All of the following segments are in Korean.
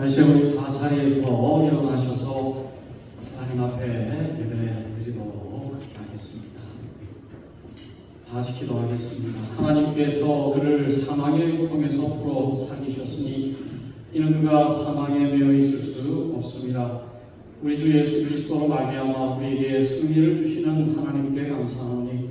다시 우리 다 자리에서 일어나셔서 하나님 앞에 예배 드리도록 그렇게 하겠습니다. 다 같이 기도하겠습니다. 하나님께서 그를 사망의 고통에서 풀어 살리셨으니 이는 그가 사망에 매여 있을 수 없습니다. 우리 주 예수 그리스도로 말미암아 우리에게 승리를 주시는 하나님께 감사하오니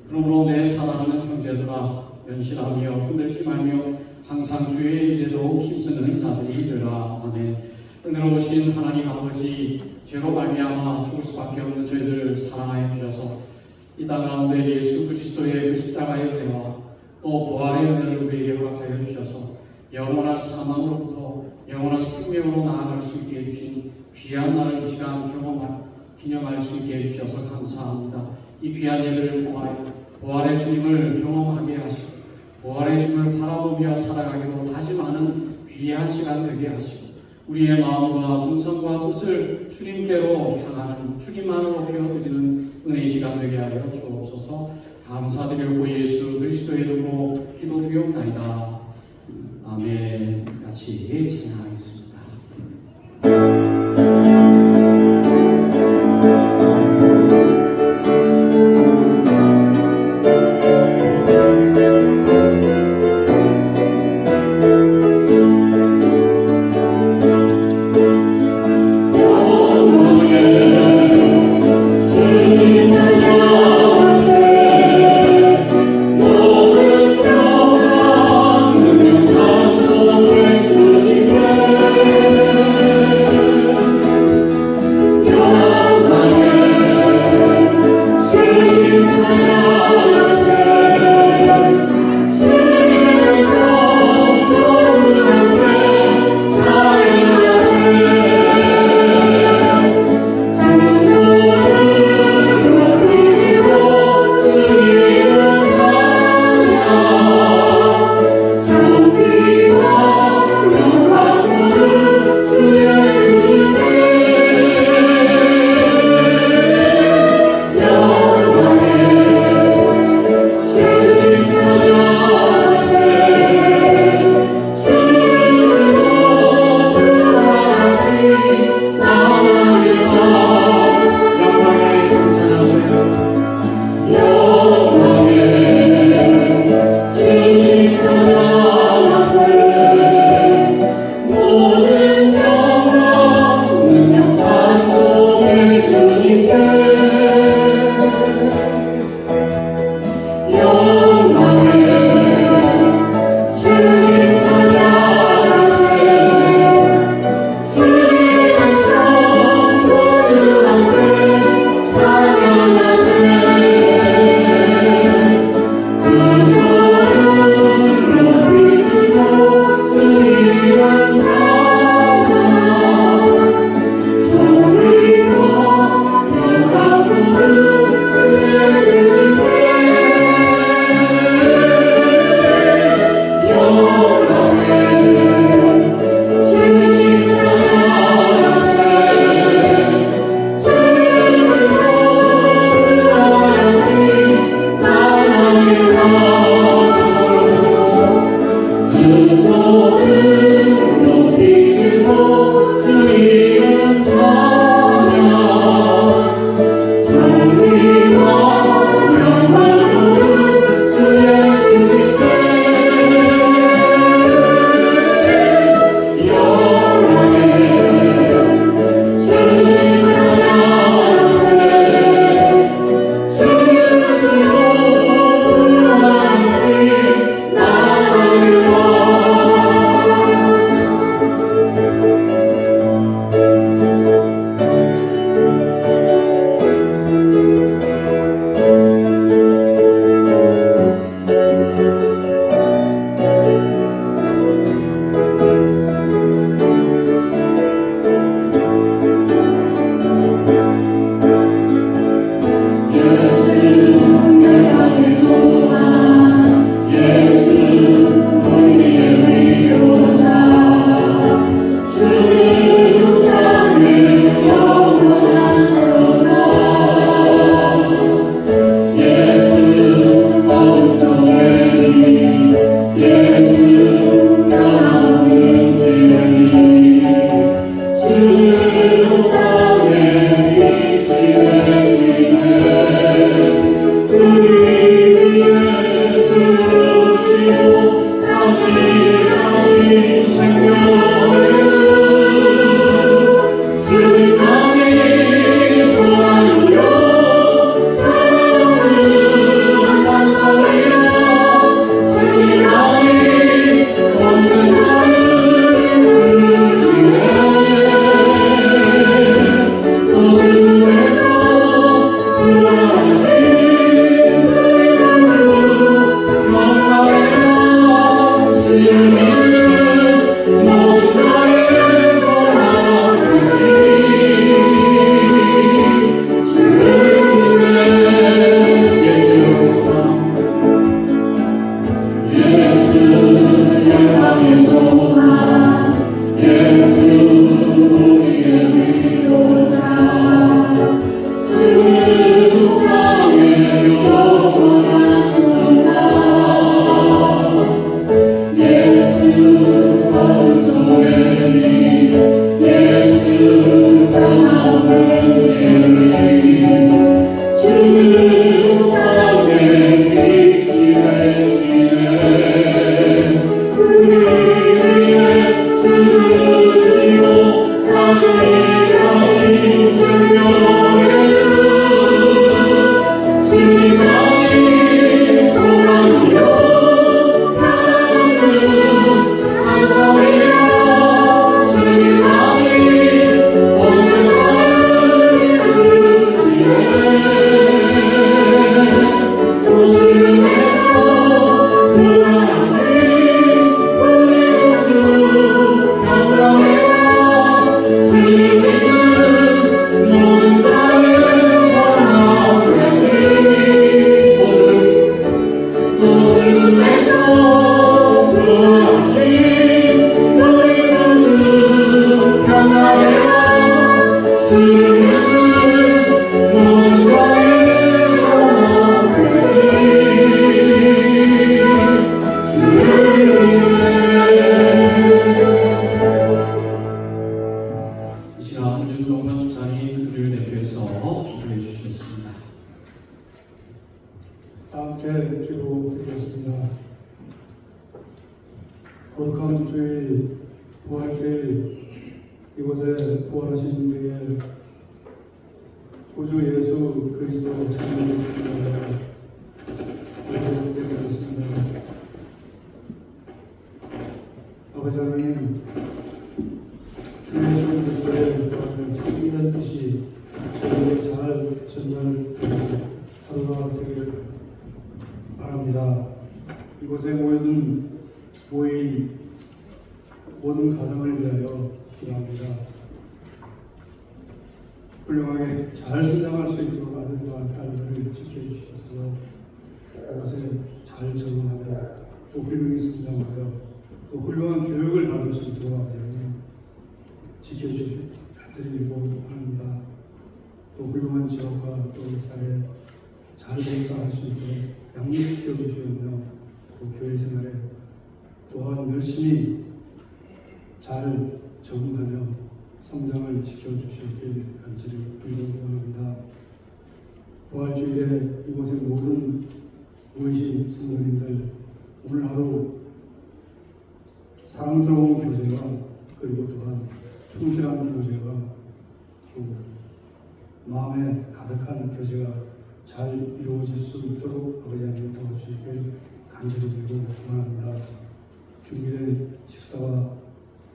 그러므로 내 사랑하는 형제들아 연실하며 흔들지 말며 항상 주의 일에도 힘쓰는 자들이 되라. 아멘. 은혜로우신 하나님 아버지, 죄로 말미암아 죽을 수밖에 없는 저희들을 사랑하여 주셔서 이 땅 가운데 예수 그리스도의 그 십자가의 은혜와 또 부활의 은혜를 우리에게 허락하여 주셔서 영원한 사망으로부터 영원한 생명으로 나아갈 수 있게 해주신 귀한 날을 이 시간 기념할 수 있게 해주셔서 감사합니다. 이 귀한 예배를 통하여 부활의 주님을 경험하게 하시고 부활의 주님을 바라보며 살아가기로 다짐하는 귀한 시간 되게 하시고 우리의 마음과 정성과 뜻을 주님께로 향하는 주님만으로 배워드리는 은혜의 시간 되게 하여 주옵소서. 감사드리고 예수 그리스도의 이름으로 기도드리옵나이다. 아멘. 같이 찬양하겠습니다. 모든 평강 능력 찬송 예수님께 거룩한 주일, 부활주일, 이곳에 부활하신 우리의 구주 예수 그리스도 찬양을 드리겠습니다. 아버지 하나님, 주 예수 그리스도의 부활을 참된 뜻이 저에게 잘 전달되는 하루가 되길 바랍니다. 이곳에 모인 모든 가정을 위하여 기도합니다. 훌륭하게 잘 성장할 수 있도록 아들과 딸들을 지켜주셔서 이곳에 잘 적응하며 또 훌륭히 성장하여 또 훌륭한 교육을 받을 수 있도록 아버지님 지켜주시고 간절히 기도합니다. 또 훌륭한 지역과 또 사회에 잘 봉사할 수 있도록 양육시켜 주시며 또 교회 생활에 또한 열심히 잘 적응하며 성장을 시켜주시길 간절히 기도합니다. 부활주일에 이곳에 모든 모이신 성도님들 오늘 하루 사랑스러운 교제와 그리고 또한 충실한 교제와 또 마음에 가득한 교제가 잘 이루어질 수 있도록 아버지 하나님 도와주시길 간절히 기도합니다. 준비된 식사와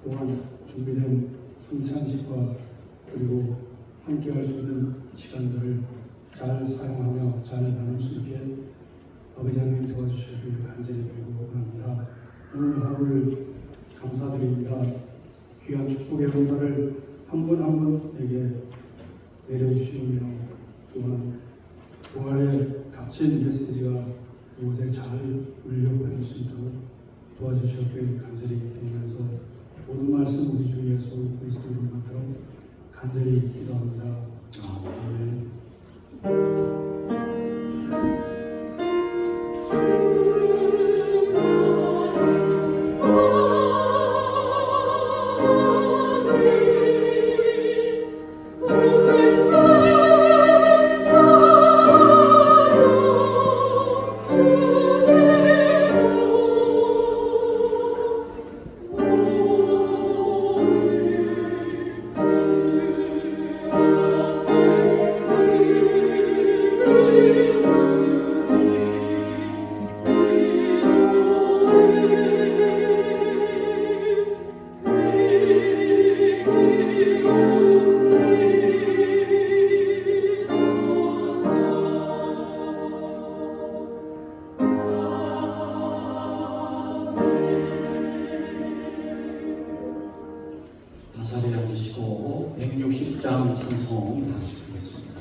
또한 준비된 성찬식과 그리고 함께 할 수 있는 시간들을 잘 사용하며 잘 나눌 수 있게 아버지 하나님 도와주시길 간절히 기도합니다. 오늘 하루를 감사드립니다. 귀한 축복의 은사를 한 분 한 분에게 내려주시며 또한 부활의 값진 메시지가 이곳에 잘 울려버릴 수 있도록 도와주셨길 간절히 기도하면서 모든 말씀 우리 주 예수 그리스도로 받도록 간절히 기도합니다. 아멘. 자리에 앉으시고 160장 찬송 다시 부르겠습니다.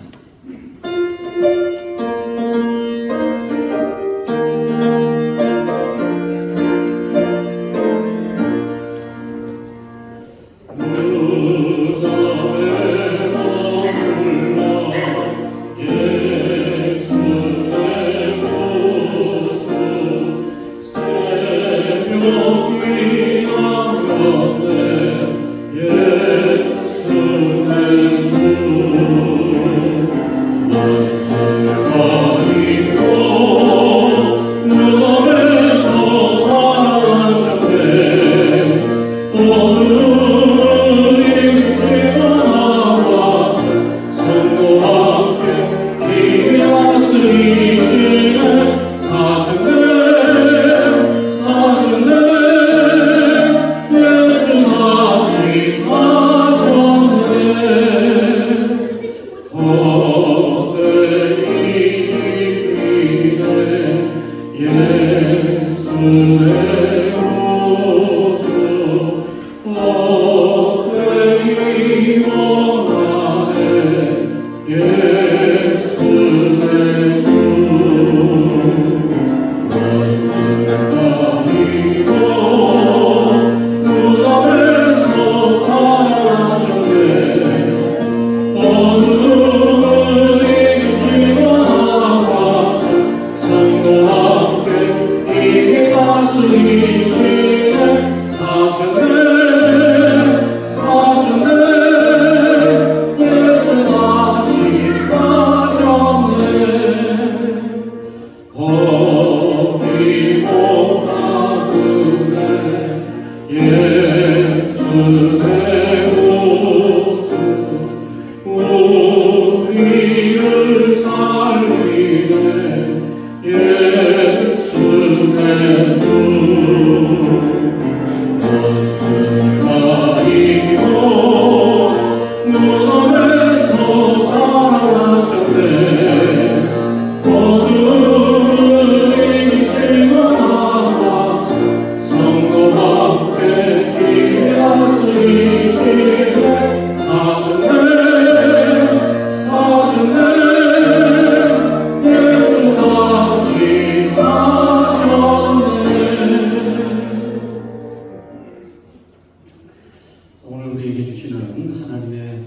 오늘 우리에게 주시는 하나님의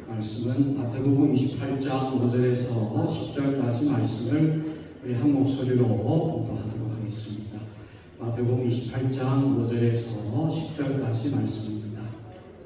말씀은 마태복음 28장 5절에서 10절까지 말씀을 우리 한 목소리로 봉독하도록 하겠습니다. 마태복음 28장 5절에서 10절까지 말씀입니다.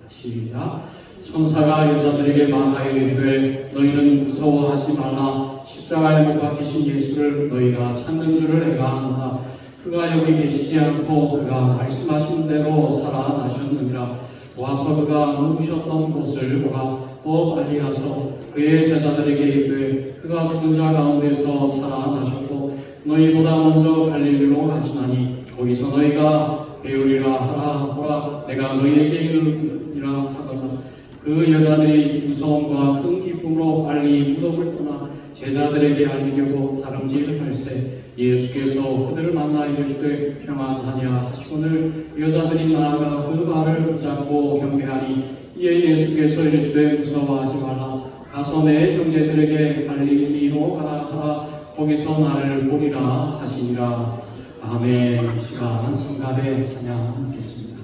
시작. 천사가 여자들에게 말하여 이르되 너희는 무서워하지 말라. 십자가에 못 박히신 예수를 너희가 찾는 줄을 내가 아노라. 그가 여기 계시지 않고 그가 말씀하신 대로 살아나셨느니라. 와서 그가 누우셨던 곳을 보라. 또 빨리 가서 그의 제자들에게 이르되 그가 죽은 자 가운데서 살아나셨고 너희보다 먼저 갈릴리로 가시나니 거기서 너희가 배우리라 하라. 보라 내가 너희에게 이르리라 하더라. 그 여자들이 무서움과 큰 기쁨으로 빨리 무덤을 떠나 제자들에게 알리려고 다름질할새 예수께서 그들을 만나 이르시되 평안하냐 하시거늘 여자들이 나아가 그 발을 붙잡고 경배하니 이에 예수께서 이르시되 무서워하지 말라. 가서 내 형제들에게 갈릴리로 가라 하라. 거기서 나를 보리라 하시니라. 아멘. 시간 성가대 찬양 듣겠습니다.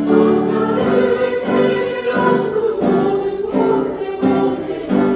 천사들의 세계를 안고 모든 곳에 보내라.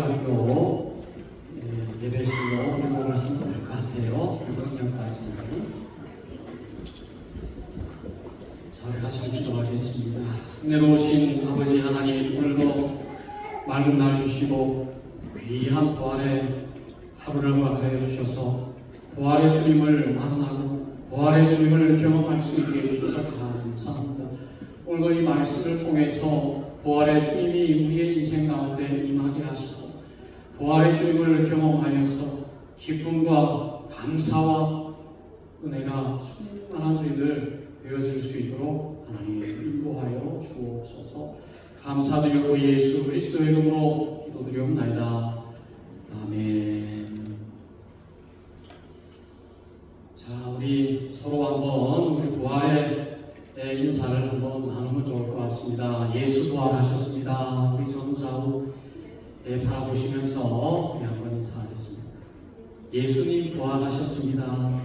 주일학교 예배실로 이동을 하면 될 것 같아요. 6학년까지는. 자, 같이 기도하겠습니다. 은혜로우신 아버지 하나님, 오늘도 맑은 날 주시고 귀한 부활의 하루를 허락하여 주셔서 부활의 주님을 만나고 부활의 주님을 경험할 수 있게 해주셔서 감사합니다. 오늘도 이 말씀을 통해서 부활의 주님이 우리의 인생 가운데 임하게 하시고 부활의 주님을 경험하여서 기쁨과 감사와 은혜가 충만한 저희들 되어질 수 있도록 하나님 인도하여 주옵소서. 감사드리고 예수 그리스도의 이름으로 기도드리옵나이다. 아멘. 자, 우리 서로 한번 우리 부활의 인사를 한번 나누면 좋을 것 같습니다. 예수 부활하셨습니다. 우리 전우좌우 바라보시면서 우리 한번 인사하겠습니다. 예수님 부활하셨습니다.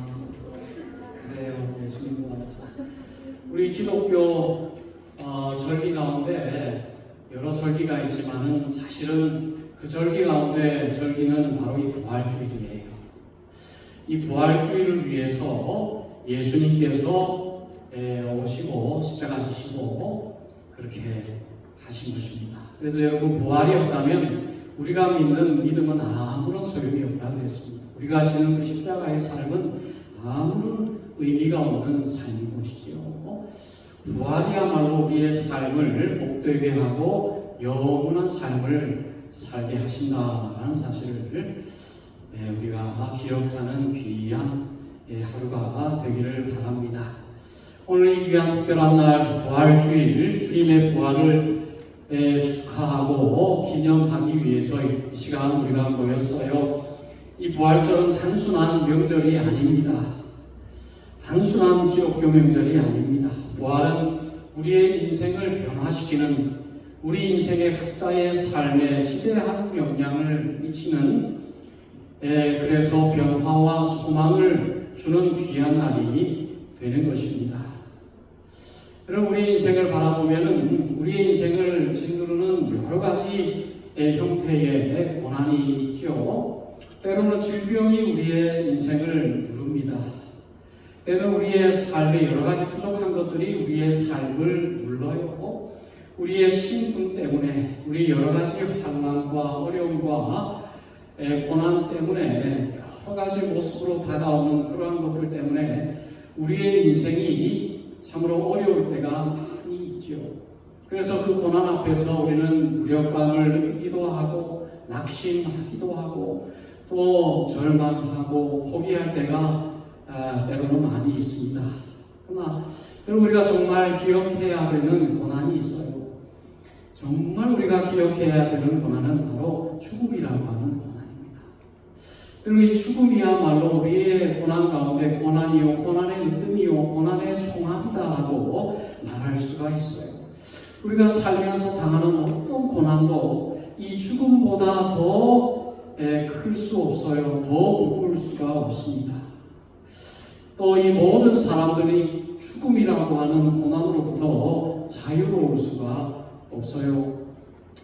그래요, 예수님 부활하셨습니다. 우리 기독교 절기 가운데 여러 절기가 있지만은 사실은 그 절기 가운데 절기는 바로 이 부활주일이에요. 이 부활주의를 위해서 예수님께서 오시고 십자가 지시고 그렇게 하신 것입니다. 그래서 여러분 부활이 없다면 우리가 믿는 믿음은 아무런 소용이 없다 그랬습니다. 우리가 지는 그 십자가의 삶은 아무런 의미가 없는 삶인 것이죠. 부활이야말로 우리의 삶을 복되게 하고 영원한 삶을 살게 하신다라는 사실을 우리가 기억하는 귀한 하루가 되기를 바랍니다. 오늘 이 귀한 특별한 날 부활주일 주님의 부활을 축하하고 기념하기 위해서 이 시간 우리가 모였어요. 이 부활절은 단순한 명절이 아닙니다. 단순한 기독교 명절이 아닙니다. 부활은 우리의 인생을 변화시키는 우리 인생의 각자의 삶에 지대한 영향을 미치는 그래서 변화와 소망을 주는 귀한 날이 되는 것입니다. 여러분 우리 인생을 바라보면은 우리의 인생을 짓누르는 여러 가지 형태의 고난이 있죠. 때로는 질병이 우리의 인생을 누릅니다. 때로는 우리의 삶에 여러 가지 부족한 것들이 우리의 삶을 눌러요. 우리의 신분 때문에 우리 여러 가지 환난과 어려움과 고난 때문에 여러 가지 모습으로 다가오는 그러한 것들 때문에 우리의 인생이 참으로 어려울 때가 많이 있죠. 그래서 그 고난 앞에서 우리는 무력감을 느끼기도 하고 낙심하기도 하고 또 절망하고 포기할 때가 때로는 많이 있습니다. 그러나 여러분 우리가 정말 기억해야 되는 고난이 있어요. 정말 우리가 기억해야 되는 고난은 바로 죽음이라고 하는 고난입니다. 그리고 이 죽음이야말로 우리의 고난 가운데 고난이요, 고난의 으뜸이요, 고난의 총합이다라고 말할 수가 있어요. 우리가 살면서 당하는 어떤 고난도 이 죽음보다 더 클 수 없어요. 더 무거울 수가 없습니다. 또 이 모든 사람들이 죽음이라고 하는 고난으로부터 자유로울 수가 없어요.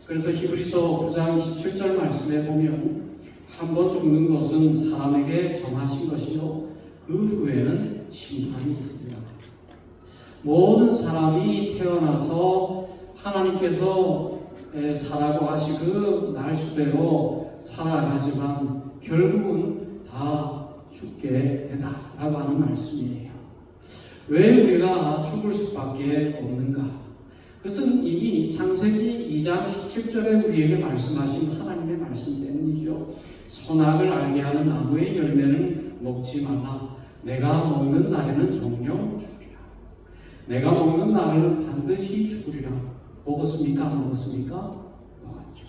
그래서 히브리서 9장 17절 말씀에 보면 한 번 죽는 것은 사람에게 정하신 것이요 그 후에는 심판이 있습니다. 모든 사람이 태어나서 하나님께서 살라고 하신 그 날수대로 살아가지만 결국은 다 죽게 된다라고 하는 말씀이에요. 왜 우리가 죽을 수밖에 없는가? 그것은 이미 창세기 2장 17절에 우리에게 말씀하신 하나님의 말씀 때문이죠. 선악을 알게 하는 나무의 열매는 먹지 말라. 내가 먹는 날에는 정녕 죽으리라. 내가 먹는 날에는 반드시 죽으리라. 먹었습니까? 안 먹었습니까? 먹었죠.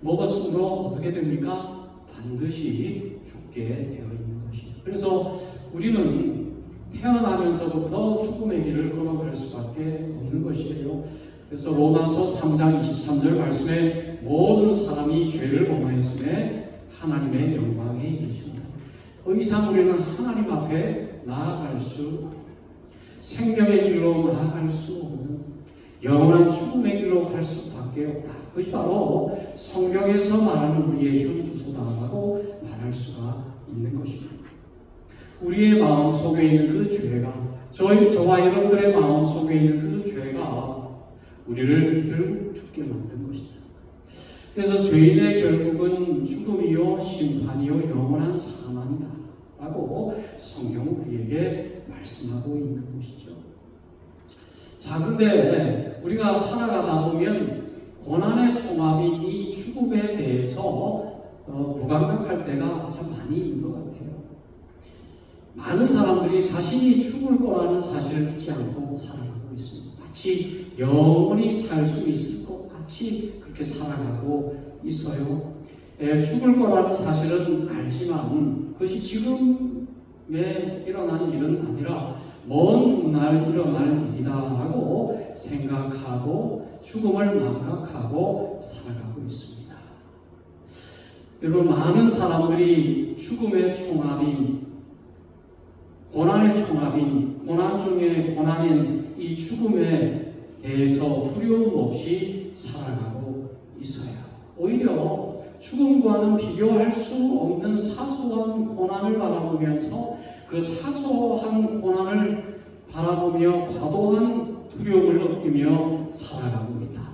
먹었으므로 어떻게 됩니까? 반드시 죽게 되어 있는 것이죠. 그래서 우리는 태어나면서부터 죽음의 길을 걸어갈 수밖에 없는 것이에요. 그래서 로마서 3장 23절 말씀에 모든 사람이 죄를 범하였음에 하나님의 영광에 이르십니다. 더 이상 우리는 하나님 앞에 나아갈 수 생명의 길로 나아갈 수 없는 영원한 죽음의 길로 갈 수밖에 없다. 그것이 바로 성경에서 말하는 우리의 현 주소다라고 말할 수가 있는 것입니다. 우리의 마음 속에 있는 그 죄가, 저와 여러분들의 마음 속에 있는 그 죄가 우리를 결국 죽게 만든 것이다. 그래서 죄인의 결국은 죽음이요 심판이요 영원한 사망이다 라고 성경은 우리에게 말씀하고 있는 것이죠. 자, 근데 우리가 살아가다 보면 고난의 총합인 이 죽음에 대해서 무감각할 때가 참 많이 있는 것 같아요. 많은 사람들이 자신이 죽을 거라는 사실을 믿지 않고 살아가고 있습니다. 마치 영원히 살 수 있을 것 같이 그렇게 살아가고 있어요. 죽을 거라는 사실은 알지만 그것이 지금에 일어난 일은 아니라 먼 훗날 일어날 일이다 하고 생각하고 죽음을 망각하고 살아가고 있습니다. 여러분, 많은 사람들이 죽음의 총합인, 고난의 총합인, 고난 중에 고난인 이 죽음에 대해서 두려움 없이 살아가고 있어요. 오히려 죽음과는 비교할 수 없는 사소한 고난을 바라보면서 그 사소한 고난을 바라보며 과도한 두려움을 느끼며 살아가고 있다.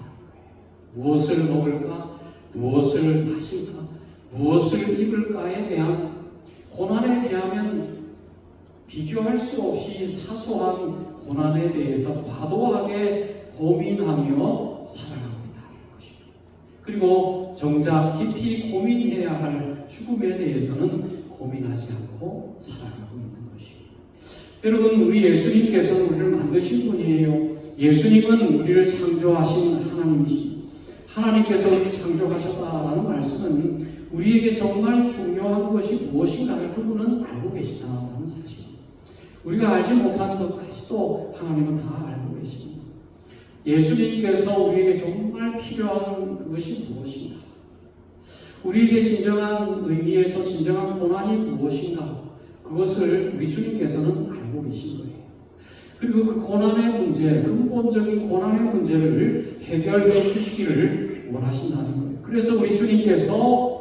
무엇을 먹을까? 무엇을 마실까? 무엇을 입을까에 대한 고난에 비하면 비교할 수 없이 사소한 고난에 대해서 과도하게 고민하며 살아가고 있다는 것입니다. 그리고 정작 깊이 고민해야 할 죽음에 대해서는 고민하지 않고 살아가고 있는 것입니다. 여러분, 우리 예수님께서는 우리를 만드신 분이에요. 예수님은 우리를 창조하신 하나님이십니다. 하나님께서 우리를 창조하셨다라는 말씀은 우리에게 정말 중요한 것이 무엇인가를 그분은 알고 계시다라는 사실. 우리가 알지 못하는 것까지도 하나님은 다 알고 계십니다. 예수님께서 우리에게 정말 필요한 그것이 무엇인가? 우리에게 진정한 의미에서 진정한 고난이 무엇인가? 그것을 우리 주님께서는 알고 계신 거예요. 그리고 그 고난의 문제, 근본적인 고난의 문제를 해결해 주시기를 원하신다는 거예요. 그래서 우리 주님께서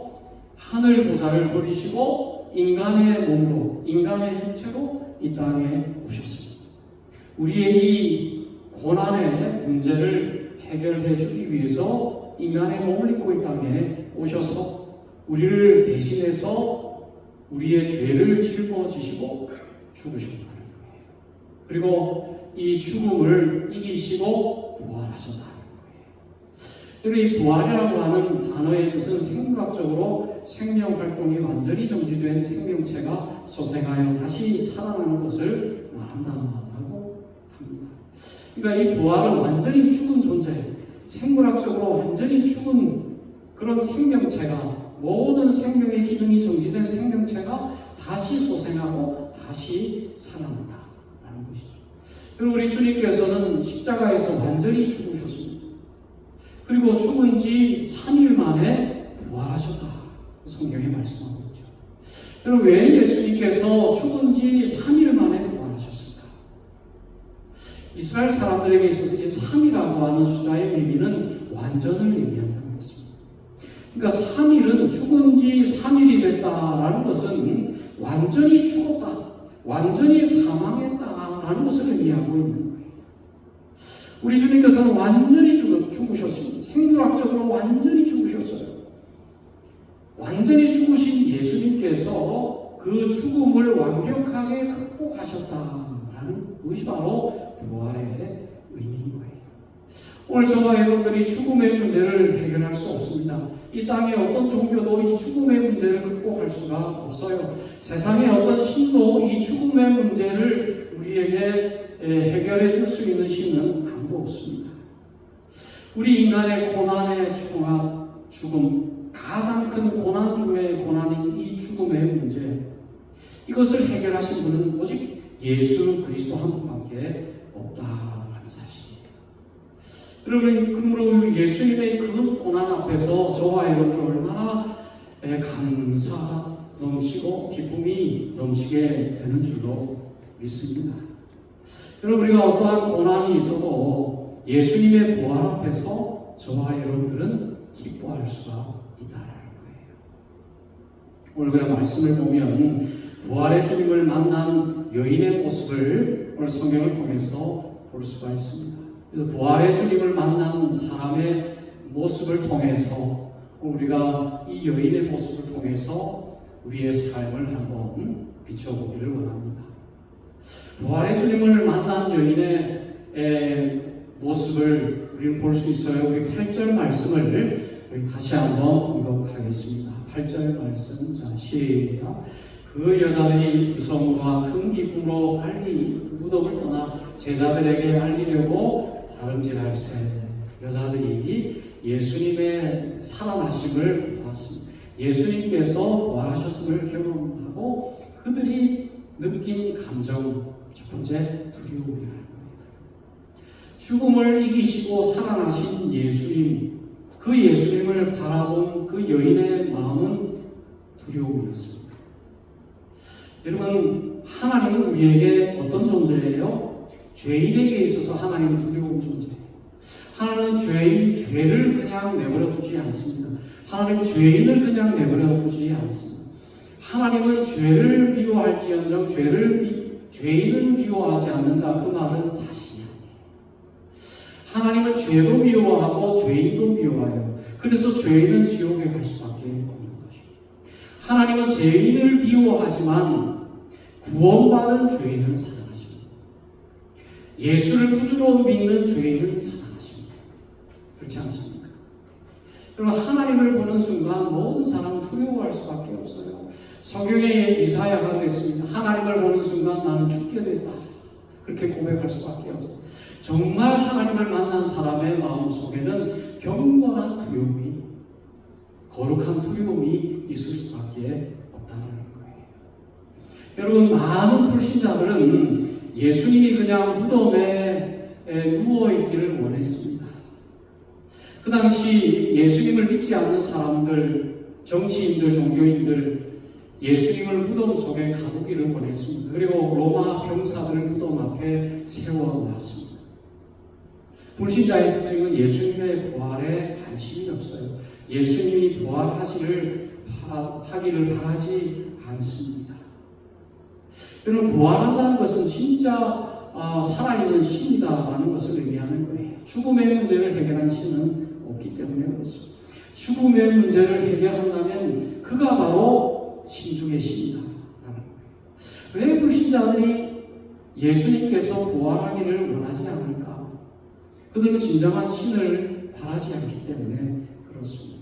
하늘 보좌를 버리시고 인간의 몸으로, 인간의 형체로 이 땅에 오셨습니다. 우리의 이 고난의 문제를 해결해 주기 위해서 인간의 몸을 입고 이 땅에 오셔서 우리를 대신해서 우리의 죄를 짊어지시고 죽으셨다는 거예요. 그리고 이 죽음을 이기시고 부활하셨다는 거예요. 여러분, 이 부활이라고 하는 단어의 뜻은 생물학적으로 생명 활동이 완전히 정지된 생명체가 소생하여 다시 살아나는 것을 말한다고 합니다. 그러니까 이 부활은 완전히 죽은 존재, 생물학적으로 완전히 죽은 그런 생명체가, 모든 생명의 기능이 정지된 생명체가 다시 소생하고 다시 살아난다라는 것이죠. 그리고 우리 주님께서는 십자가에서 완전히 죽으셨습니다. 그리고 죽은 지 3일 만에 부활하셨다. 성경에 말씀하고 있죠. 여러분, 왜 예수님께서 죽은 지 3일 만에 부활하셨을까? 이스라엘 사람들에게 있어서 이 3이라고 하는 숫자의 의미는 완전을 의미한다는 것입니다. 그러니까 3일은 죽은 지 3일이 됐다라는 것은 완전히 죽었다, 완전히 사망했다라는 것을 의미하고 있는 거예요. 우리 주님께서는 완전히 죽으셨습니다. 생물학적으로 완전히 죽으셨어요. 완전히 죽으신 예수님께서 그 죽음을 완벽하게 극복하셨다라는 것이 바로 부활의 의미인 거예요. 오늘 저와 여러분들이 죽음의 문제를 해결할 수 없습니다. 이 땅의 어떤 종교도 이 죽음의 문제를 극복할 수가 없어요. 세상의 어떤 신도 이 죽음의 문제를 우리에게 해결해 줄 수 있는 신은 아무도 없습니다. 우리 인간의 고난의 총합, 죽음, 가장 큰 고난 중의 고난인 이 죽음의 문제, 이것을 해결하신 분은 오직 예수 그리스도 한 분밖에 없다라는 사실이에요. 여러분, 그러므로 예수님의 그 고난 앞에서 저와 여러분은 얼마나 감사 넘치고 기쁨이 넘치게 되는 줄로 믿습니다. 여러분, 우리가 어떠한 고난이 있어도 예수님의 부활 앞에서 저와 여러분들은 기뻐할 수가 있다는 거예요. 오늘 그런 말씀을 보면 부활의 주님을 만난 여인의 모습을 오늘 성경을 통해서 볼 수가 있습니다. 그래서 부활의 주님을 만난 사람의 모습을 통해서 우리가 이 여인의 모습을 통해서 우리의 삶을 한번 비춰보기를 원합니다. 부활의 주님을 만난 여인의 모습을 우리는 볼 수 있어요. 우리 8절 말씀을 우리 다시 한번 읽도록하겠습니다. 8절 말씀, 자 시작. 그 여자들이 유성과 큰 기쁨으로 빨리 무덤을 떠나 제자들에게 알리려고 다름질할세. 여자들이 예수님의 살아나심을 보았습니다. 예수님께서 부활하셨음을 경험하고 그들이 느낀 감정, 첫 번째 두려움이라는 겁니다. 죽음을 이기시고 살아나신 예수님, 그 예수님을 바라본 그 여인의 마음은 두려움이었습니다. 여러분, 하나님은 우리에게 어떤 존재예요? 죄인에게 있어서 하나님은 두려운 존재예요. 하나님은 죄를 그냥 내버려 두지 않습니다. 하나님은 죄인을 그냥 내버려 두지 않습니다. 하나님은 죄를 미워할지언정 죄인을 미워하지 않는다. 그 말은 사실이 아니에요. 하나님은 죄도 미워하고 죄인도 미워해요. 그래서 죄인은 지옥에 갈 수밖에 없는 것입니다. 하나님은 죄인을 미워하지만 구원받은 죄인은 사랑하십니다. 예수를 구주로 믿는 죄인은 사랑하십니다. 그렇지 않습니까? 여러분, 하나님을 보는 순간 모든 사람은 두려워할 수밖에 없어요. 성경에 이사야가 그랬습니다. 하나님을 보는 순간 나는 죽게 됐다. 그렇게 고백할 수밖에 없어요. 정말 하나님을 만난 사람의 마음 속에는 경건한 두려움이, 거룩한 두려움이 있을 수밖에 없다는 거예요. 여러분, 많은 불신자들은 예수님이 그냥 무덤에 누워있기를 원했습니다. 그 당시 예수님을 믿지 않는 사람들, 정치인들, 종교인들, 예수님을 무덤 속에 가두기를 원했습니다. 그리고 로마 병사들을 무덤 앞에 세워놨습니다. 불신자의 특징은 예수님의 부활에 관심이 없어요. 예수님이 부활하기를 바라지 않습니다. 여러분, 부활한다는 것은 진짜 살아있는 신이다라는 것을 의미하는 거예요. 죽음의 문제를 해결한 신은 없기 때문에 그렇습니다. 죽음의 문제를 해결한다면 그가 바로 신중의 신이다. 왜 불신자들이 예수님께서 부활하기를 원하지 않을까? 그들은 진정한 신을 바라지 않기 때문에 그렇습니다.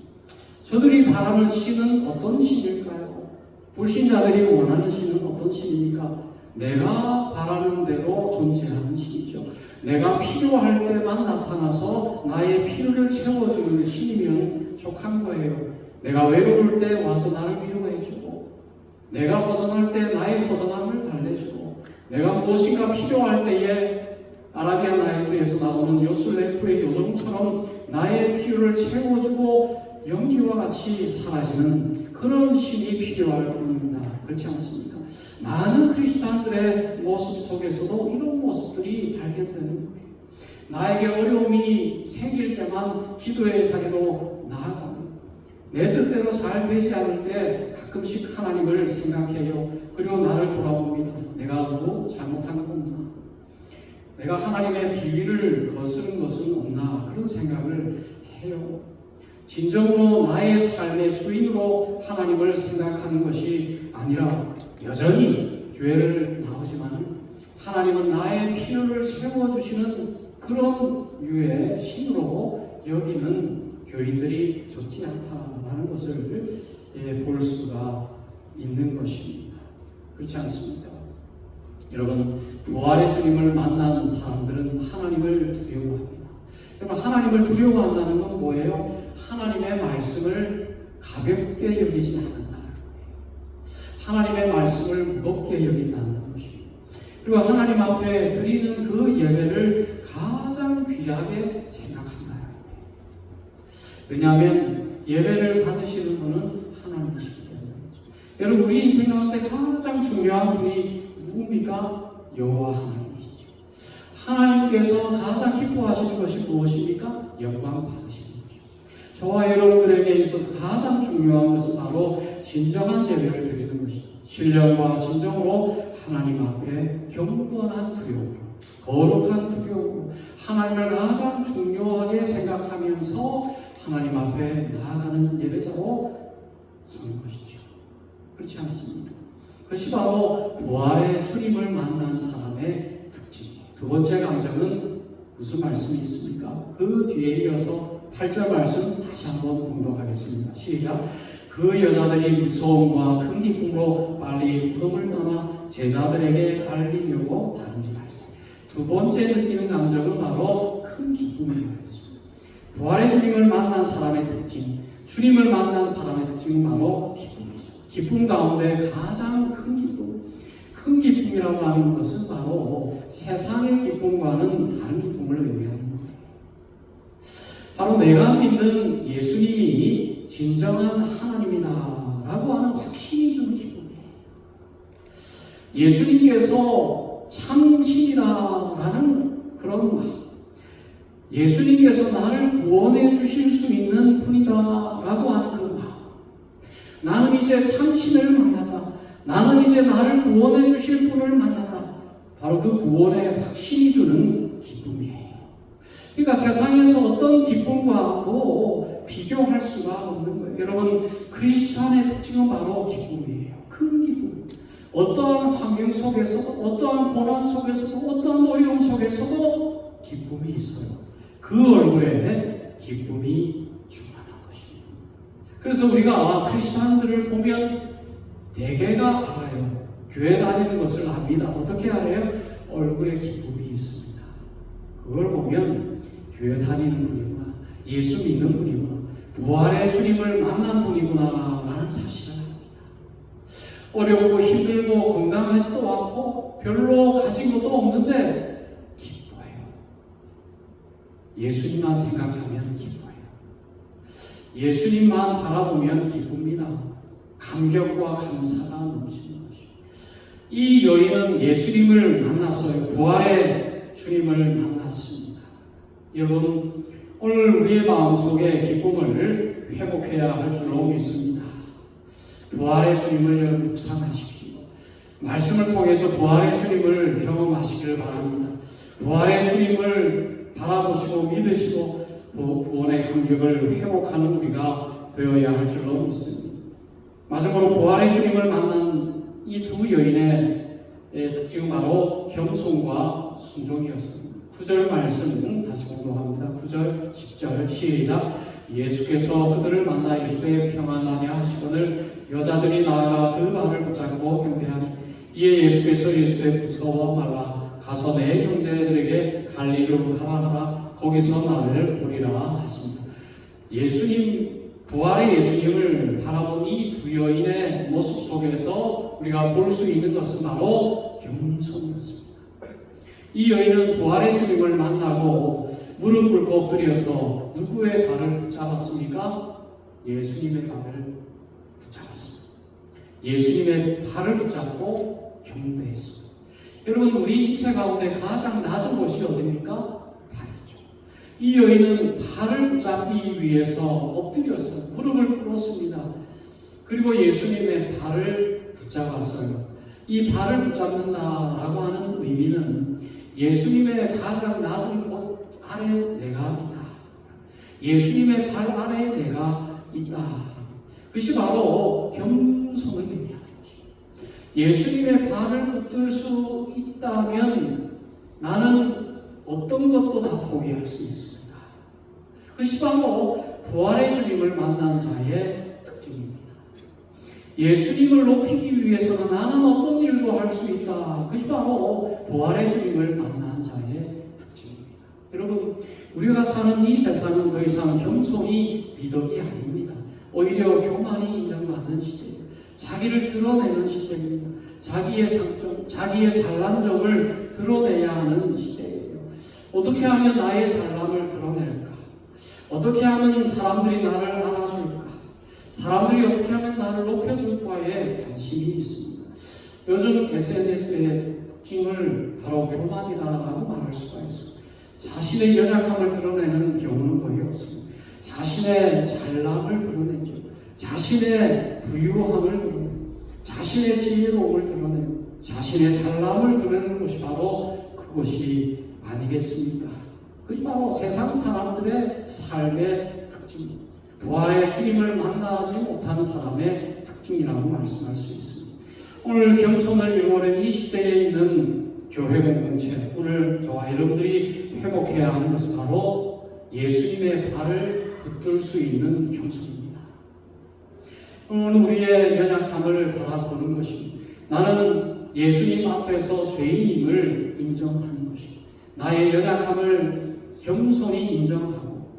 저들이 바라는 신은 어떤 신일까요? 불신자들이 원하는 신은 어떤 신입니까? 내가 바라는 대로 존재하는 신이죠. 내가 필요할 때만 나타나서 나의 필요를 채워주는 신이면 족한 거예요. 내가 외로울 때 와서 나를 위로해주고, 내가 허전할 때 나의 허전함을 달래주고, 내가 무엇인가 필요할 때에 아라비아 나이트에서 나오는 요술래프의 요정처럼 나의 필요를 채워주고 연기와 같이 사라지는 그런 신이 필요할 뿐입니다. 그렇지 않습니까? 많은 크리스찬들의 모습 속에서도 이런 모습들이 발견되는 거예요. 나에게 어려움이 생길 때만 기도의 자리로 나아갑니다. 내 뜻대로 잘 되지 않을 때 가끔씩 하나님을 생각해요. 그리고 나를 돌아봅니다. 내가 뭐 잘못한 건 없나? 내가 하나님의 비위를 거스른 것은 없나? 그런 생각을 해요. 진정으로 나의 삶의 주인으로 하나님을 생각하는 것이 아니라 여전히 교회를 나오지만 하나님은 나의 필요를 채워주시는 그런 유의 신으로 여기는 교인들이 적지 않다라는 것을 볼 수가 있는 것입니다. 그렇지 않습니까? 여러분, 부활의 주님을 만난 사람들은 하나님을 두려워합니다. 여러분, 하나님을 두려워한다는 건 뭐예요? 하나님의 말씀을 가볍게 여기지 않는다는 거예요. 하나님의 말씀을 무겁게 여긴다는 것입니다. 그리고 하나님 앞에 드리는 그 예배를 가장 귀하게 생각한다는 거예요. 왜냐하면 예배를 받으시는 분은 하나님이시기 때문이죠. 여러분, 우리 인생 가운데 가장 중요한 분이 누굽니까? 여호와 하나님이시죠. 하나님께서 가장 기뻐하시는 것이 무엇입니까? 영광 받으시는 것입니다. 저와 여러분들에게 있어서 가장 중요한 것은 바로 진정한 예배를 드리는 것입니다. 신령과 진정으로 하나님 앞에 경건한 두려움, 거룩한 두려움, 하나님을 가장 중요하게 생각하면서 하나님 앞에 나아가는 예배자로 서는 것이죠. 그렇지 않습니까? 그것이 바로 부활의 주님을 만난 사람의 특징이에요. 두 번째 감정은 무슨 말씀이 있습니까? 그 뒤에 이어서 8절 말씀 다시 한번 봉독하겠습니다. 시작. 그 여자들이 무서움과 큰 기쁨으로 빨리 품을 떠나 제자들에게 알리려고 다른지 말씀. 두 번째 느끼는 감정은 바로 큰 기쁨이라고 했습니다. 부활의 주님을 만난 사람의 특징, 주님을 만난 사람의 특징은 바로 기쁨이죠. 기쁨 가운데 가장 큰 기쁨, 큰 기쁨이라고 하는 것은 바로 세상의 기쁨과는 다른 기쁨을 의미하는 거예요. 바로 내가 믿는 예수님이 진정한 하나님이다라고 하는 확신이 주는 기쁨이에요. 예수님께서 참신이다라는 그런 마음, 예수님께서 나를 구원해 주실 수 있는 분이다라고 하는 그 마음, 나는 이제 참신을 만났다, 나는 이제 나를 구원해 주실 분을 만났다, 바로 그 구원의 확신이 주는 기쁨이에요. 그러니까 세상에서 어떤 기쁨과도 비교할 수가 없는 거예요. 여러분, 크리스찬의 특징은 바로 기쁨이에요. 큰 기쁨. 어떠한 환경 속에서도, 어떠한 고난 속에서도, 어떠한 어려움 속에서도 기쁨이 있어요. 그 얼굴에 기쁨이 충만한 것입니다. 그래서 우리가 크리스찬들을 보면 대개가 알아요. 교회 다니는 것을 압니다. 어떻게 알아요? 얼굴에 기쁨이 있습니다. 그걸 보면 교회 다니는 분이구나, 예수 믿는 분이구나, 부활의 주님을 만난 분이구나 라는 사실을 합니다. 어렵고 힘들고 건강하지도 않고 별로 가진 것도 없는데 기뻐해요. 예수님만 생각하면 기뻐해요. 예수님만 바라보면 기쁩니다. 감격과 감사가 넘치는 것이죠. 이 여인은 예수님을 만났어요. 부활의 주님을 만났습니다. 여러분, 오늘 우리의 마음속에 기쁨을 회복해야 할 줄로 믿습니다. 부활의 주님을 여러분 묵상하십시오. 말씀을 통해서 부활의 주님을 경험하시기를 바랍니다. 부활의 주님을 바라보시고 믿으시고 구원의 감격을 회복하는 우리가 되어야 할 줄로 믿습니다. 마지막으로 부활의 주님을 만난 이 두 여인의 특징은 바로 겸손과 순종이었습니다. 9절 말씀 다시 공부합니다. 9절, 10절 시작. 예수께서 그들을 만나 이르시되 평안하냐 하시거늘 여자들이 나아가 그 발을 붙잡고 경배하니 이에 예수께서 이르시되 무서워 말라 가서 내 형제들에게 갈릴리로 가라 하라 거기서 나를 보리라 하십니다. 예수님, 부활의 예수님을 바라본 이 두 여인의 모습 속에서 우리가 볼 수 있는 것은 바로 겸손이었습니다. 이 여인은 부활의 주님을 만나고 무릎 꿇고 엎드려서 누구의 발을 붙잡았습니까? 예수님의 발을 붙잡았습니다. 예수님의 발을 붙잡고 경배했습니다. 여러분, 우리 인체 가운데 가장 낮은 곳이 어디입니까? 발이죠. 이 여인은 발을 붙잡기 위해서 엎드려서 무릎을 꿇었습니다. 그리고 예수님의 발을 붙잡았어요. 이 발을 붙잡는다라고 하는 의미는 예수님의 가장 낮은 곳 아래 내가 있다. 예수님의 발 아래 내가 있다. 그것이 바로 겸손을 의미하는 것입니다. 예수님의 발을 붙들 수 있다면 나는 어떤 것도 다 포기할 수 있습니다. 그것이 바로 부활의 주님을 만난 자의 특징입니다. 예수님을 높이기 위해서는 나는 어떤 일도 할 수 있다. 그것이 바로 부활의 주님을 만난 자의 특징입니다. 여러분, 우리가 사는 이 세상은 더 이상 겸손이 미덕이 아닙니다. 오히려 교만이 인정받는 시대예요. 자기를 드러내는 시대입니다. 자기의 장점, 자기의 잘난 점을 드러내야 하는 시대예요. 어떻게 하면 나의 잘남을 드러낼까? 어떻게 하면 사람들이 나를 알아줄까? 사람들이 어떻게 하면 나를 높여줄까에 관심이 있습니다. 요즘 SNS에 특징을 바로 교만이다라고 말할 수가 있습니다. 자신의 연약함을 드러내는 경우는 거의 없습니다. 자신의 잘남을 드러내죠. 자신의 부유함을 드러내고, 자신의 지혜로움을 드러내고, 자신의 잘남을 드러내는 것이 바로 그것이 아니겠습니까? 그것이 바로 세상 사람들의 삶의 특징입니다. 부활의 주님을 만나지 못하는 사람의 특징이라고 말씀할 수 있습니다. 오늘 겸손을 이루어낸 이 시대에 있는 교회 공동체, 오늘 저와 여러분들이 회복해야 하는 것은 바로 예수님의 발을 붙들 수 있는 겸손입니다. 오늘 우리의 연약함을 바라보는 것입니다. 나는 예수님 앞에서 죄인임을 인정하는 것입니다. 나의 연약함을 겸손히 인정하고,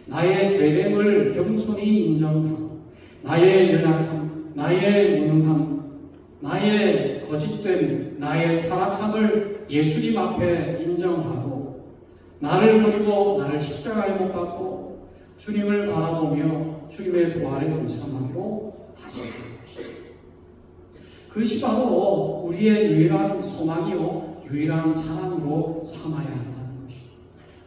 나의 죄됨을 겸손히 인정하고, 나의 연약함, 나의 무능함, 나의 거짓됨, 나의 타락함을 예수님 앞에 인정하고, 나를 버리고 나를 십자가에 못 박고 주님을 바라보며 주님의 부활에 동참하기로 하시는 것입니다. 그것이 바로 우리의 유일한 소망이요 유일한 자랑으로 삼아야 한다는 것입니다.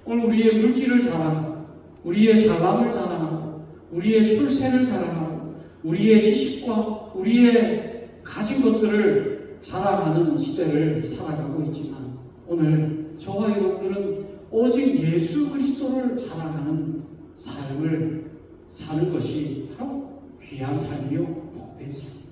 오늘 우리의 물질을 자랑하고, 우리의 잘남을 자랑하고, 우리의 출세를 자랑하고, 우리의 지식과 우리의 가진 것들을 자랑하는 시대를 살아가고 있지만, 오늘 저와 여러분들은 오직 예수 그리스도를 자랑하는 삶을 사는 것이 바로 귀한 삶이요 복된 삶입니다.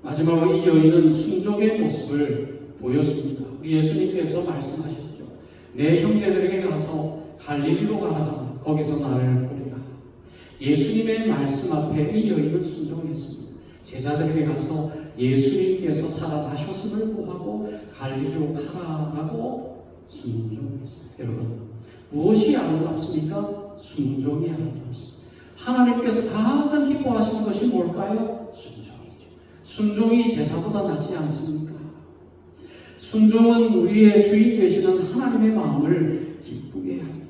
마지막으로 이 여인은 순종의 모습을 보여줍니다. 우리 예수님께서 말씀하셨죠. 내 형제들에게 가서 갈릴리로 가라, 거기서 나를 보리라. 예수님의 말씀 앞에 이 여인은 순종했습니다. 제자들에게 가서 예수님께서 살아나셨음을 구하고 갈릴리로 가라라고 순종했어요. 여러분, 무엇이 아름답습니까? 순종이 아름답습니다. 하나님께서 가장 기뻐하시는 것이 뭘까요? 순종이죠. 순종이 제사보다 낫지 않습니까? 순종은 우리의 주인 되시는 하나님의 마음을 기쁘게 합니다.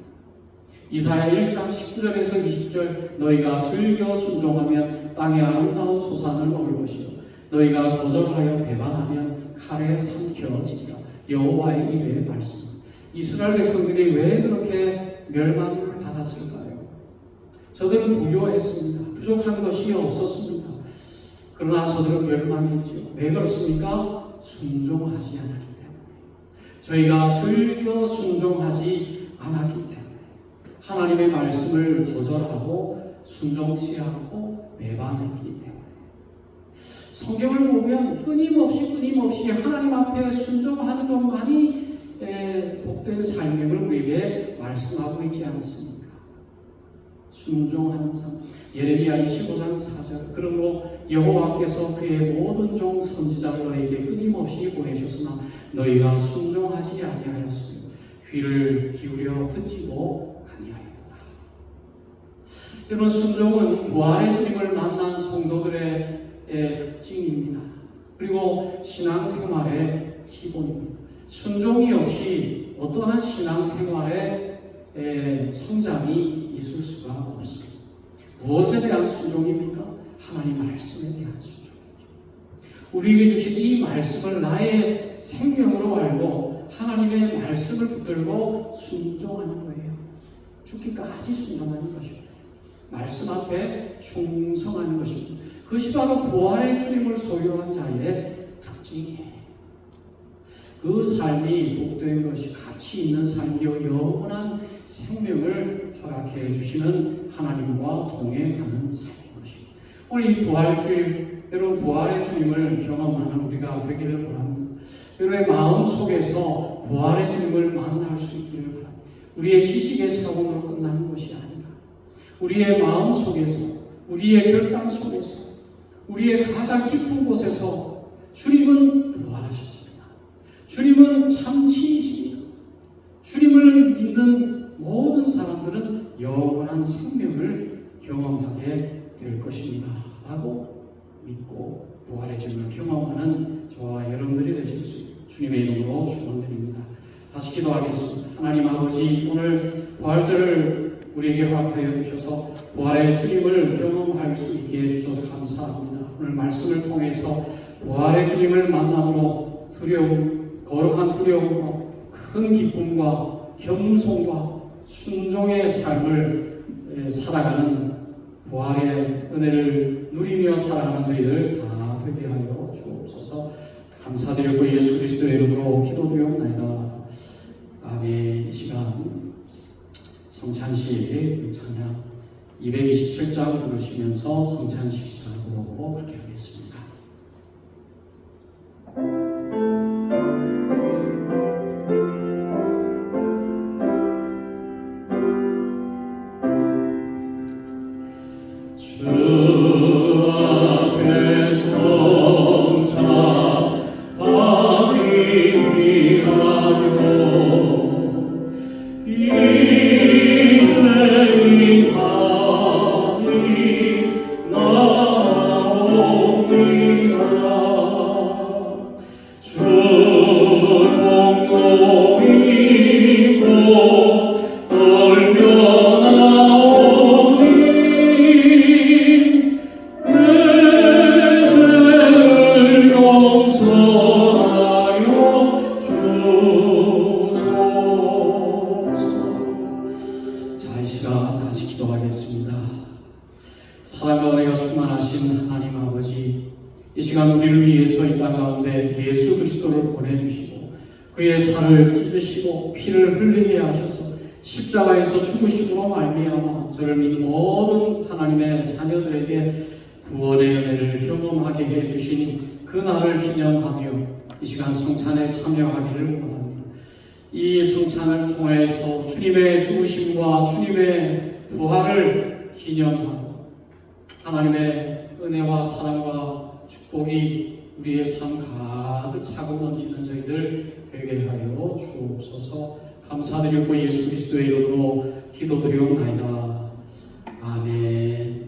이사야 1장 19절에서 20절, 너희가 즐겨 순종하면 땅의 아름다운 소산을 먹을 것이요 너희가 거절하여 배반하면 칼에 삼켜지리라. 여호와의 입의 말씀. 이스라엘 백성들이 왜 그렇게 멸망을 받았을까요? 저들은 부유했습니다. 부족한 것이 없었습니다. 그러나 저들은 멸망했죠. 왜 그렇습니까? 순종하지 않았기 때문에. 저희가 즐겨 순종하지 않았기 때문에, 하나님의 말씀을 거절하고 순종치 않고 배반했기 때문에. 성경을 보면 끊임없이 하나님 앞에 순종하는 것만이 복된 삶임을 우리에게 말씀하고 있지 않습니까? 순종하는 삶. 예레미야 25장 4절, 그러므로 여호와께서 그의 모든 종 선지자를 너에게 끊임없이 보내셨으나 너희가 순종하지 아니하였으며 귀를 기울여 듣지도 아니하였더라. 여러분, 순종은 부활의 주님을 만난 성도들의 특징입니다. 그리고 신앙생활의 기본입니다. 순종이 없이 어떠한 신앙생활의 성장이 있을 수가 없습니다. 무엇에 대한 순종입니까? 하나님 말씀에 대한 순종이죠. 우리에게 주신 이 말씀을 나의 생명으로 알고 하나님의 말씀을 붙들고 순종하는 거예요. 죽기까지 순종하는 것입니다. 말씀 앞에 충성하는 것입니다. 그것이 바로 부활의 주님을 소유한 자의 특징이에요. 그 삶이 복된 것이, 가치 있는 삶이요 영원한 생명을 허락해 주시는 하나님과 동행하는 삶인 것입니다. 오늘 이 부활주일, 여러분 부활의 주님을 경험하는 우리가 되기를 바랍니다. 여러분의 마음 속에서 부활의 주님을 만날 수 있기를 바랍니다. 우리의 지식의 차원으로 끝나는 것이 아니라 우리의 마음 속에서, 우리의 결단 속에서, 우리의 가장 깊은 곳에서 주님은 부활하셨습니다. 주님은 참치이십니다. 주님을 믿는 모든 사람들은 영원한 생명을 경험하게 될 것입니다. 라고 믿고 부활의 주님을 경험하는 저와 여러분들이 되실 수 있는 주님의 이름으로 축원드립니다. 다시 기도하겠습니다. 하나님 아버지, 오늘 부활절을 우리에게 허락하여 주셔서 부활의 주님을 경험할 수 있게 해주셔서 감사합니다. 오늘 말씀을 통해서 부활의 주님을 만남으로 두려움, 거룩한 두려움과 큰 기쁨과 겸손과 순종의 삶을 살아가는 부활의 은혜를 누리며 살아가는 저희들 다 되게 하여 주옵소서. 감사드리고 예수 그리스도의 이름으로 기도드리옵나이다. 아멘. 이 시간 성찬식 찬양 227장 부르시면서 성찬식 시간으로 그렇게 하겠습니다. 주 앞에 성찬하기 위하여 이제 이 밤이 나옵니다. 주 공동이고 떨며 나오니 내 죄를 용서하여 주소서. 자, 이 시간 다시 기도하겠습니다. 사랑과 은혜가 충만하신 하나님 아버지, 이 시간 우리를 위해서 이 땅 가운데 예수 그리스도를 보내주시고 그의 살을 찢으시고 피를 흘리게 하셔서 십자가에서 죽으심으로 말미암아 저를 믿는 모든 하나님의 자녀들에게 구원의 은혜를 경험하게 해주신 그 날을 기념하며 이 시간 성찬에 참여하기를 원합니다. 이 성찬을 통해서 주님의 죽으심과 주님의 부활을 기념하고 하나님의 은혜와 사랑과 축복이 우리의 삶 가득 차고 넘치는 저희들 되게 하여 주옵소서. 감사드리고 예수 그리스도의 이름으로 기도드리옵나이다. 아멘.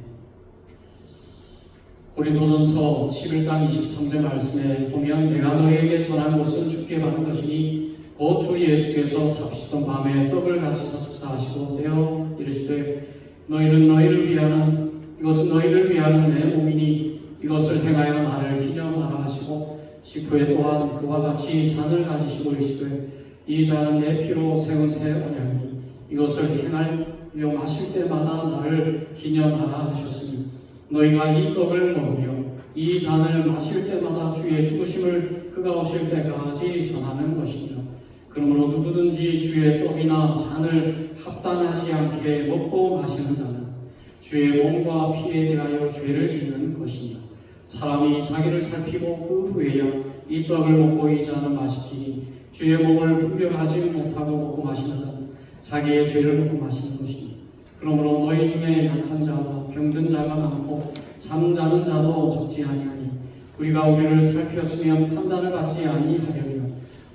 고린도전서 11장 23절 말씀에 보면 내가 너에게 전한 것은 주께 받은 것이니 곧 주 예수께서 삽시던 밤에 떡을 가지사 축사하시고 떼어 이르시되 너희는 너희를 위하는 이것은 너희를 위하는 내 몸이니 이것을 행하여 나를 기념하라 하시고 식후에 또한 그와 같이 잔을 가지시고 이르시되 이 잔은 내 피로 세운 새 언약이니 이것을 행하여 마실 때마다 나를 기념하라 하셨으니 너희가 이 떡을 먹으며 이 잔을 마실 때마다 주의 죽으심을 그가 오실 때까지 전하는 것이니라. 그러므로 누구든지 주의 떡이나 잔을 합당하지 않게 먹고 마시는 자는 주의 몸과 피에 대하여 죄를 짓는 것이니라. 사람이 자기를 살피고 그 후에야 이 떡을 먹고 이 잔을 마시기니 주의 몸을 분별하지 못하고 먹고 마시는 자는 자기의 죄를 먹고 마시는 것이니 그러므로 너희 중에 약한 자와 병든 자가 많고 잠자는 자도 적지 아니하니 우리가 우리를 살폈으면 판단을 받지 아니하려며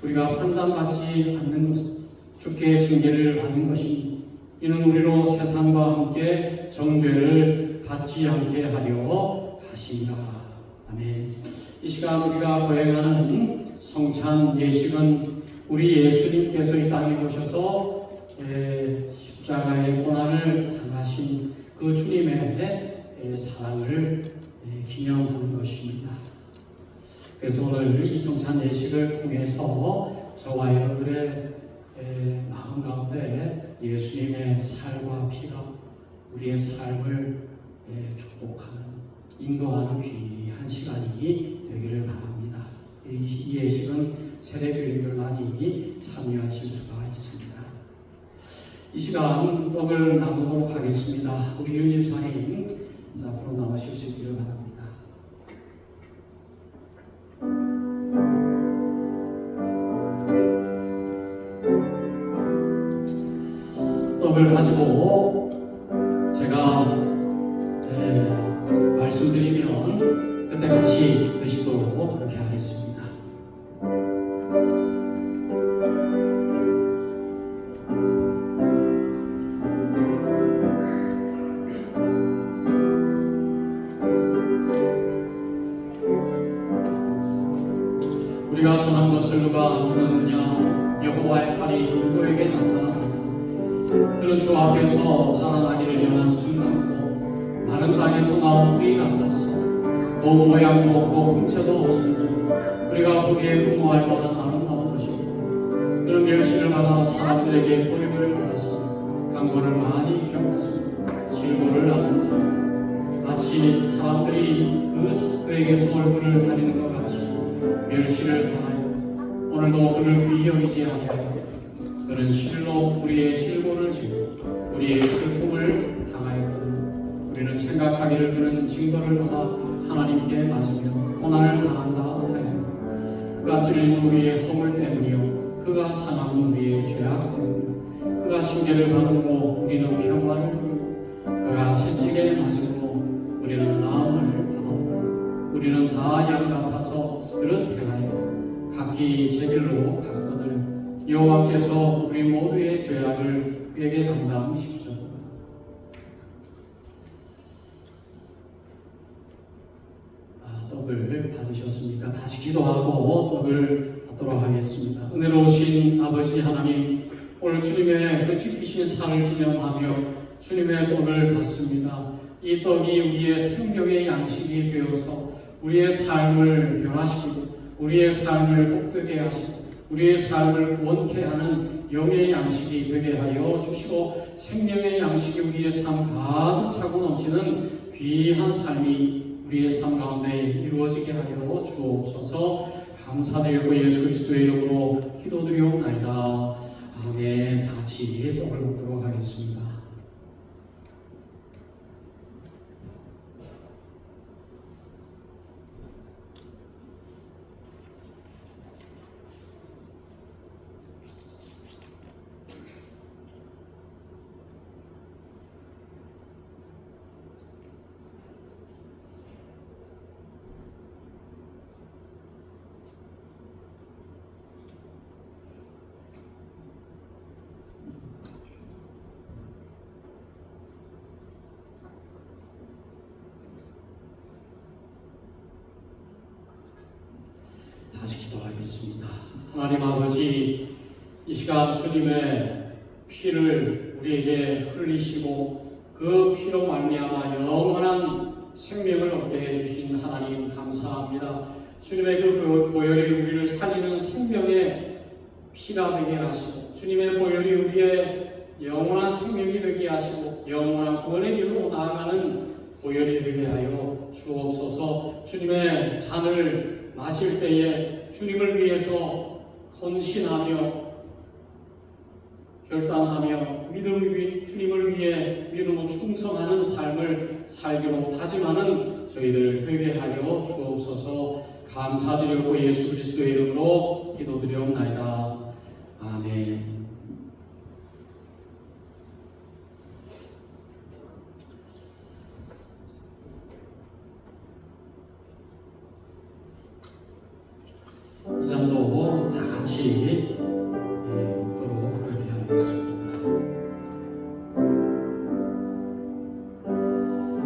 우리가 판단받지 않는 것은 주께 징계를 받는 것이니 이는 우리로 세상과 함께 정죄를 받지 않게 하려 하시니라. 아멘. 이 시간 우리가 거행하는 성찬 예식은 우리 예수님께서 이 땅에 오셔서 십자가의 고난을 당하신 그 주님의 사랑을 기념하는 것입니다. 그래서 오늘 이 성찬 예식을 통해서 저와 여러분들의 마음 가운데 예수님의 살과 피가 우리의 삶을 축복하는 인도하는 귀한 시간이 되기를 바랍니다. 이 예식은 세례교인들만이 참여하실 수가 있습니다. 이 시간 떡을 나누도록 하겠습니다. 우리 윤집사님 앞으로 나오실 수 있기를 바랍니다. 떡을 가지고 제가 말씀드리면 그때 같이 드시도록 그렇게 하겠습니다. 우리가 전한 것을 누가 믿느냐? 여호와의 팔이 누구에게 나타나느냐? 그는 주 앞에서 자라나기를 연한 순간고 다른 땅에서 나온 뿌리 같았어. 도 모양도 없고 풍채도 없으니 우리가 보기에 흠모할 만한 아름다운 것입니다. 그런 멸시를 받아 사람들에게 버림을 받았습니다. 강고를 많이 겪었습니다. 질고를 안은 자, 마치 사람들이 그에게서 얼굴을 가리는 것 같이 멸시를 당하여 오늘도 그를 귀히 여기지 아니하여 그는 실로 우리의 질고를 지고 우리의 슬픔을 당하였거든. 우리는 생각하기를 그는 징벌을 받아 하나님께 맞으며 고난을 당한다 하여 그가 찔린 우리의 허물 때문이요 그가 상함은 우리의 죄악 때문이요 그가 징계를 받음으로 우리는 평화를 누리고 그가 채찍에 맞음으로 우리는 나음을 받았다. 우리는 다 양 같아서 그릇 행하여 각기 제 길로 갔거늘 여호와께서 우리 모두의 죄악을 그에게 감당시키셨다. 떡을 받으셨습니까? 다시 기도하고 떡을 받도록 하겠습니다. 은혜로우신 아버지 하나님, 오늘 주님의 그 지키신 살을 기념하며 주님의 떡을 받습니다. 이 떡이 우리의 생명의 양식이 되어서 우리의 삶을 변화시키고 우리의 삶을 복되게 하시고 우리의 삶을 구원케 하는 영의 양식이 되게 하여 주시고 생명의 양식이 우리의 삶 가득 차고 넘치는 귀한 삶이 우리의 삶 가운데 이루어지게 하여 주옵소서. 감사드리고 예수 그리스도의 이름으로 기도드리옵나이다. 아멘. 다 같이 떡을 먹도록 하겠습니다. 다시 기도하겠습니다. 하나님 아버지, 이 시간 주님의 피를 우리에게 흘리시고 그 피로 말미암아 영원한 생명을 얻게 해주신 하나님 감사합니다. 주님의 그 보혈이 우리를 살리는 생명의 피가 되게 하시고 주님의 보혈이 우리의 영원한 생명이 되게 하시고 영원한 구원의 길로 나아가는 보혈이 되게 하여 주옵소서. 주님의 잔을 마실 때에 주님을 위해서 헌신하며 결단하며 주님을 위해 믿음으로 충성하는 삶을 살기로 다짐하는 저희들 되게 하여 주옵소서. 감사드리고 예수 그리스도의 이름으로 기도드리옵나이다. 아멘. 이 잔도 다 같이 먹도록 그렇게 하겠습니다.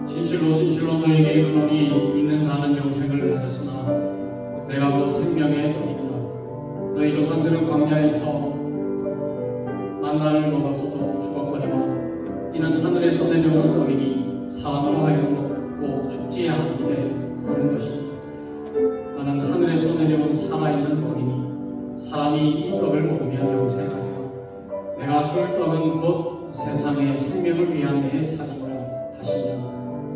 진실로 진실로 너에게 이르노니 믿는 자는 영생을 가졌으나 내가 곧 생명의 떡이니라. 너희 조상들은 광야에서 만나를 먹었어도 죽었거니와 이는 하늘에서 내려오는 떡이니 사람으로 하여금 먹고 죽지 않게 하는 것이니 나는 하늘에서 내려온 살아있는 떡이니 사람이 이 떡을 먹으면 영생하여 내가 줄 떡은 곧 세상의 생명을 위한 내 살이라 하시니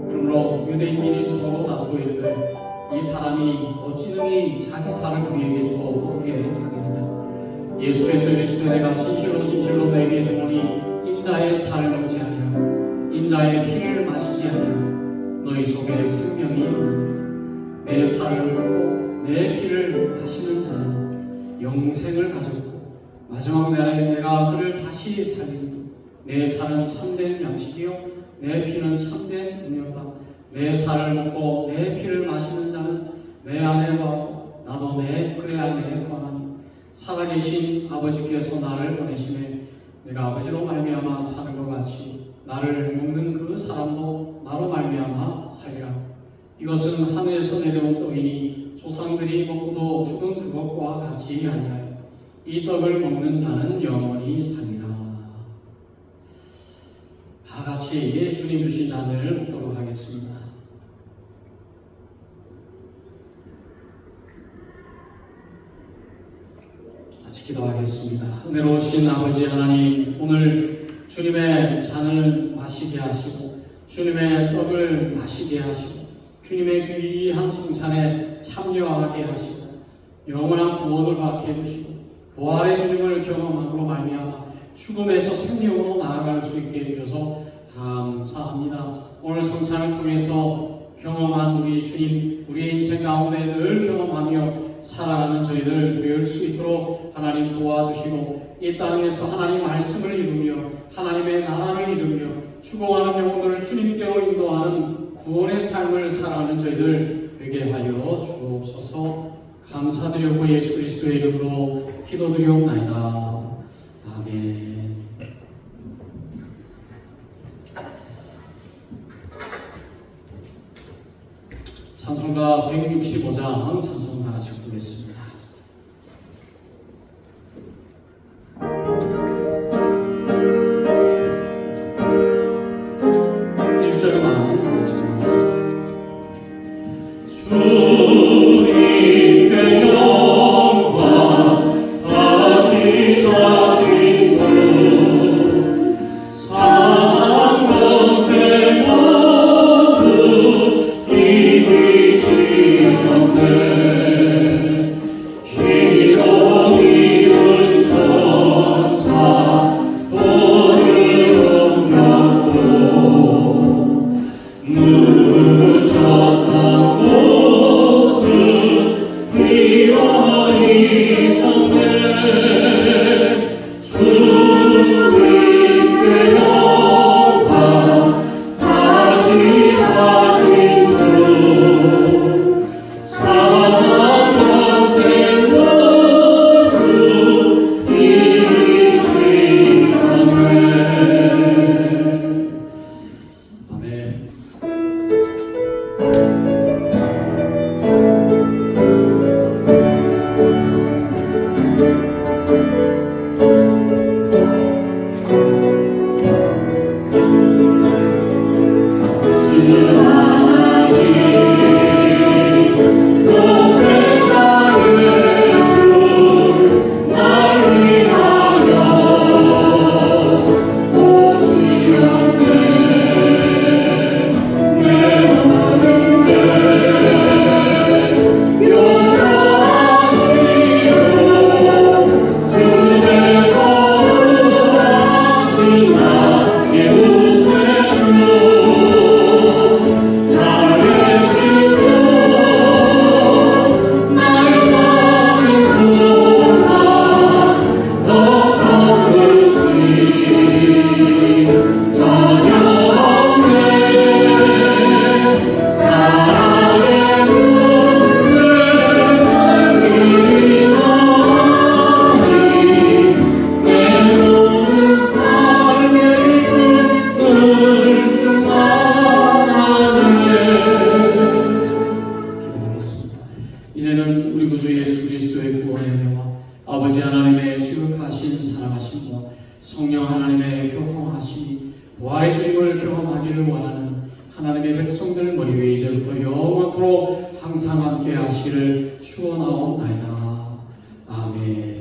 그러므로 유대인들이 서로 다투이르되 이 사람이 어찌 능히 자기 살을 우리에게 주어 먹게 하겠느냐. 예수께서 이르시되 내가 진실로 진실로 너에게 이르노니 인자의 살을 먹지 아니하고 인자의 피를 마시지 아니하고 너희 속에 생명이 있느니라. 내 살을 먹고 내 피를 마시는 자는 영생을 가졌고 마지막 날에 내가 그를 다시 살리니 내 살은 참된 양식이요 내 피는 참된 음료다. 내 살을 먹고 내 피를 마시는 자는 내 안에 거하고 나도 그의 안에 거하니 살아계신 아버지께서 나를 보내심에 내가 아버지로 말미암아 사는 것 같이 나를 먹는 그 사람도 나로 말미암아 살리라. 이것은 하늘에서 내려온 떡이니 조상들이 먹고도 죽은 그것과 같이 아니하여 이 떡을 먹는 자는 영원히 살리라. 다 같이 주님 주신 잔을 먹도록 하겠습니다. 기도하겠습니다. 은혜로우신 아버지 하나님, 오늘 주님의 잔을 마시게 하시고 주님의 떡을 마시게 하시고 주님의 귀한 성찬에 참여하게 하시고 영원한 구원을 받게 해주시고 부활의 주님을 경험함으로 말미암아 죽음에서 생명으로 나아갈 수 있게 해주셔서 감사합니다. 오늘 성찬을 통해서 경험한 우리 주님, 우리의 인생 가운데 늘 경험하며 살아가는 저희들 되을 수 있도록 하나님 도와주시고 이 땅에서 하나님 말씀을 이루며 하나님의 나라를 이루며 추구하는 영혼들을 주님께로 인도하는 구원의 삶을 살아가는 저희들 되게 하여 주옵소서. 감사드리고 예수 그리스도의 이름으로 기도드리옵나이다. 아멘. 찬송가 165장 찬송 다 같이 부르겠습니다. 1절만 같이 부르겠습니다. 주님께 영광 다시 자신 주 사랑 권세 모두 이기시옵네. 기도 이룬 천사 도를 옮겼고 묻혔던 곳은 위로이 섰네. 주님께 영광 다시 사신 주 사랑 권세 모두 이기시옵네. 아멘. 이제는 우리 구주 예수 그리스도의 구원의 은혜와 아버지 하나님의 지극하신 사랑하심과 성령 하나님의 교통하심이 부활의 주님을 경험하기를 원하는 하나님의 백성들 머리 위에 이제부터 영원토록 항상 함께 하시기를 축원하옵나이다. 아멘.